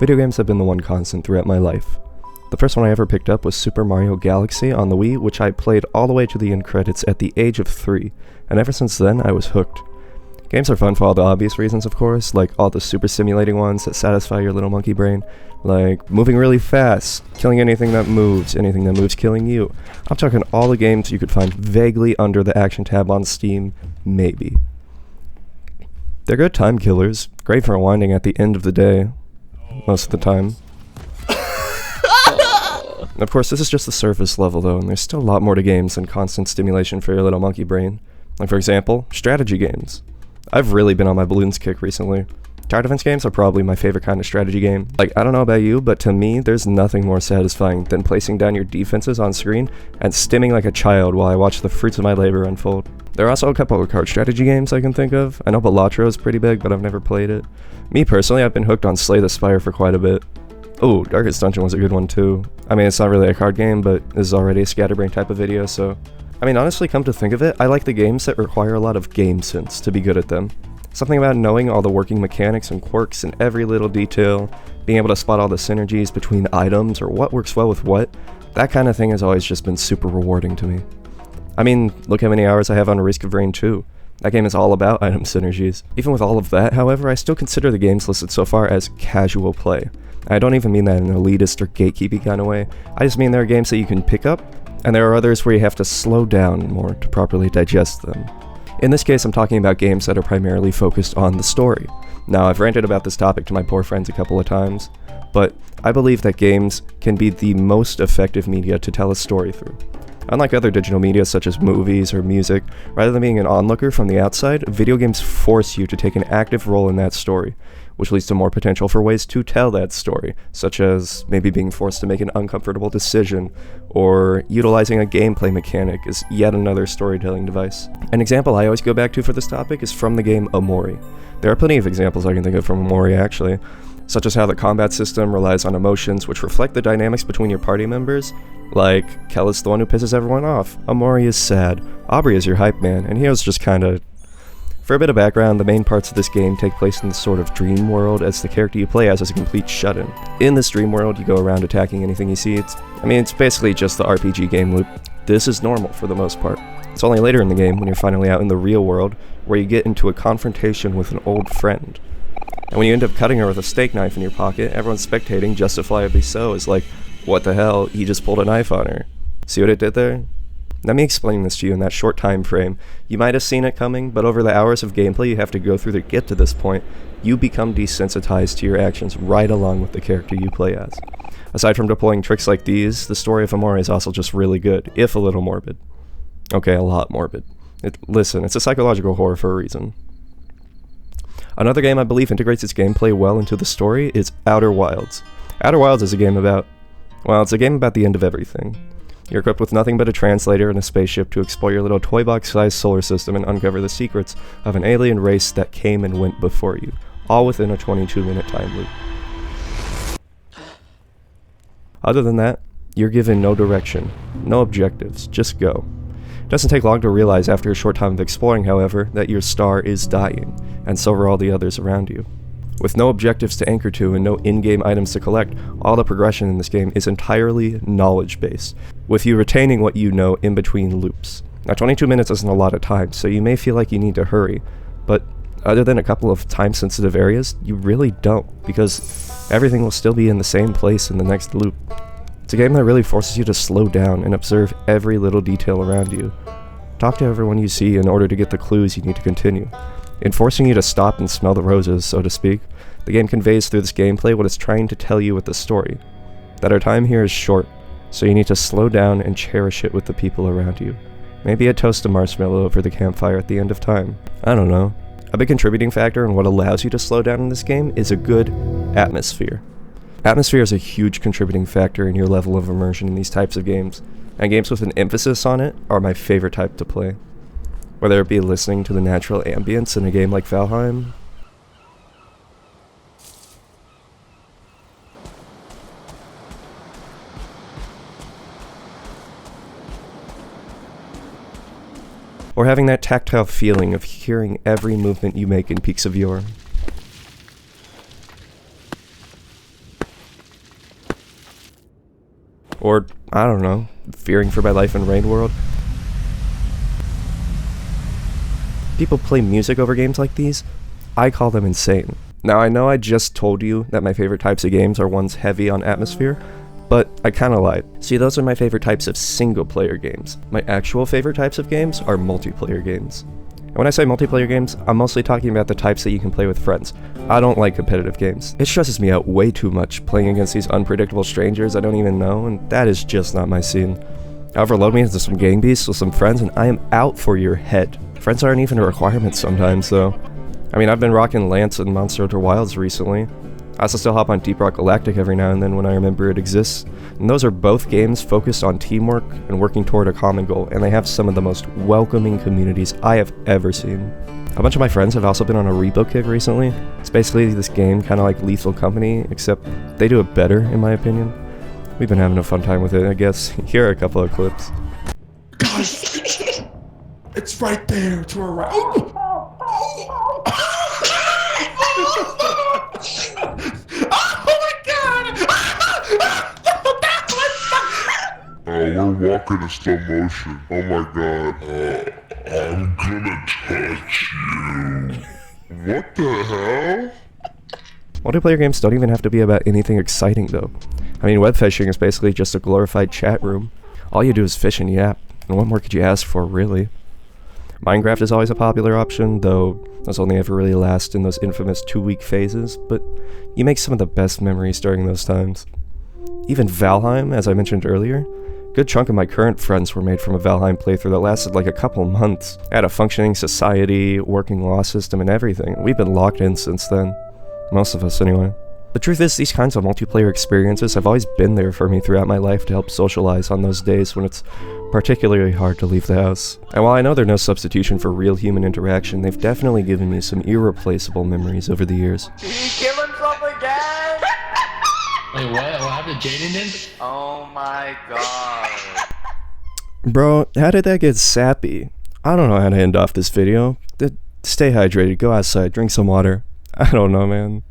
Video games have been the one constant throughout my life. The first one I ever picked up was Super Mario Galaxy on the Wii, which I played all the way to the end credits at the age of 3, and ever since then I was hooked. Games are fun for all the obvious reasons, of course, like all the super stimulating ones that satisfy your little monkey brain, like moving really fast, killing anything that moves killing you. I'm talking all the games you could find vaguely under the action tab on Steam, maybe. They're good time killers, great for unwinding at the end of the day, most of the time. Of course, this is just the surface level though, and there's still a lot more to games than constant stimulation for your little monkey brain. Like for example, strategy games. I've really been on my balloons kick recently. Tower defense games are probably my favorite kind of strategy game. Like, I don't know about you, but to me, there's nothing more satisfying than placing down your defenses on screen and stimming like a child while I watch the fruits of my labor unfold. There are also a couple of card strategy games I can think of. I know Balatro is pretty big, but I've never played it. Me personally, I've been hooked on Slay the Spire for quite a bit. Oh, Darkest Dungeon was a good one too. I mean, it's not really a card game, but this is already a scatterbrain type of video, so... I mean, honestly, come to think of it, I like the games that require a lot of game sense to be good at them. Something about knowing all the working mechanics and quirks in every little detail, being able to spot all the synergies between items or what works well with what, that kind of thing has always just been super rewarding to me. I mean, look how many hours I have on Risk of Rain 2. That game is all about item synergies. Even with all of that, however, I still consider the games listed so far as casual play. I don't even mean that in an elitist or gatekeeping kind of way. I just mean there are games that you can pick up, and there are others where you have to slow down more to properly digest them. In this case, I'm talking about games that are primarily focused on the story. Now, I've ranted about this topic to my poor friends a couple of times, but I believe that games can be the most effective media to tell a story through. Unlike other digital media such as movies or music, rather than being an onlooker from the outside, video games force you to take an active role in that story, which leads to more potential for ways to tell that story, such as maybe being forced to make an uncomfortable decision, or utilizing a gameplay mechanic as yet another storytelling device. An example I always go back to for this topic is from the game Omori. There are plenty of examples I can think of from Omori actually, such as how the combat system relies on emotions which reflect the dynamics between your party members. Like, Kel is the one who pisses everyone off, Omori is sad, Aubrey is your hype man, and Hio's just kinda... For a bit of background, the main parts of this game take place in the sort of dream world, as the character you play as is a complete shut-in. In this dream world, you go around attacking anything you see. It's basically just the RPG game loop. This is normal for the most part. It's only later in the game, when you're finally out in the real world, where you get into a confrontation with an old friend. And when you end up cutting her with a steak knife in your pocket, everyone spectating, justifiably so, is like, what the hell, he just pulled a knife on her. See what it did there? Let me explain this to you in that short time frame. You might have seen it coming, but over the hours of gameplay you have to go through to get to this point, you become desensitized to your actions right along with the character you play as. Aside from deploying tricks like these, the story of Omori is also just really good, if a little morbid. Okay, a lot morbid. Listen, it's a psychological horror for a reason. Another game I believe integrates its gameplay well into the story is Outer Wilds. Outer Wilds is a game about... well, it's a game about the end of everything. You're equipped with nothing but a translator and a spaceship to explore your little toy box-sized solar system and uncover the secrets of an alien race that came and went before you, all within a 22-minute time loop. Other than that, you're given no direction, no objectives, just go. It doesn't take long to realize after a short time of exploring, however, that your star is dying, and so are all the others around you. With no objectives to anchor to and no in-game items to collect, all the progression in this game is entirely knowledge-based, with you retaining what you know in between loops. Now 22 minutes isn't a lot of time, so you may feel like you need to hurry, but other than a couple of time-sensitive areas, you really don't, because everything will still be in the same place in the next loop. It's a game that really forces you to slow down and observe every little detail around you. Talk to everyone you see in order to get the clues you need to continue. In forcing you to stop and smell the roses, so to speak, the game conveys through this gameplay what it's trying to tell you with the story. That our time here is short, so you need to slow down and cherish it with the people around you. Maybe a toast of marshmallow over the campfire at the end of time. I don't know. A big contributing factor in what allows you to slow down in this game is a good atmosphere. Atmosphere is a huge contributing factor in your level of immersion in these types of games, and games with an emphasis on it are my favorite type to play. Whether it be listening to the natural ambience in a game like Valheim, or having that tactile feeling of hearing every movement you make in Peaks of Yore. Or, I don't know, fearing for my life in Rain World. People play music over games like these. I call them insane. Now, I know I just told you that my favorite types of games are ones heavy on atmosphere, but I kinda lied. See, those are my favorite types of single-player games. My actual favorite types of games are multiplayer games. And when I say multiplayer games, I'm mostly talking about the types that you can play with friends. I don't like competitive games. It stresses me out way too much playing against these unpredictable strangers I don't even know, and that is just not my scene. However, load me into some gang beasts with some friends and I am out for your head. Friends aren't even a requirement sometimes, though. I mean, I've been rocking Lance and Monster Hunter Wilds recently. I also still hop on Deep Rock Galactic every now and then when I remember it exists. And those are both games focused on teamwork and working toward a common goal, and they have some of the most welcoming communities I have ever seen. A bunch of my friends have also been on a repo kick recently. It's basically this game kind of like Lethal Company, except they do it better, in my opinion. We've been having a fun time with it, I guess. Here are a couple of clips. Guys, it's right there to our right. Oh my god! We're walking in slow motion. Oh my god. I'm gonna touch you. What the hell? Multiplayer games don't even have to be about anything exciting, though. I mean, web fishing is basically just a glorified chat room. All you do is fish and yap, and what more could you ask for, really? Minecraft is always a popular option, though those only ever really last in those infamous 2-week phases, but you make some of the best memories during those times. Even Valheim, as I mentioned earlier, a good chunk of my current friends were made from a Valheim playthrough that lasted like a couple months. I had a functioning society, working law system, and everything. We've been locked in since then. Most of us, anyway. The truth is, these kinds of multiplayer experiences have always been there for me throughout my life to help socialize on those days when it's particularly hard to leave the house. And while I know they're no substitution for real human interaction, they've definitely given me some irreplaceable memories over the years. Did he kill himself again? Wait, what? What happened to Jaden then? Oh my god. Bro, how did that get sappy? I don't know how to end off this video. Stay hydrated, go outside, drink some water. I don't know, man.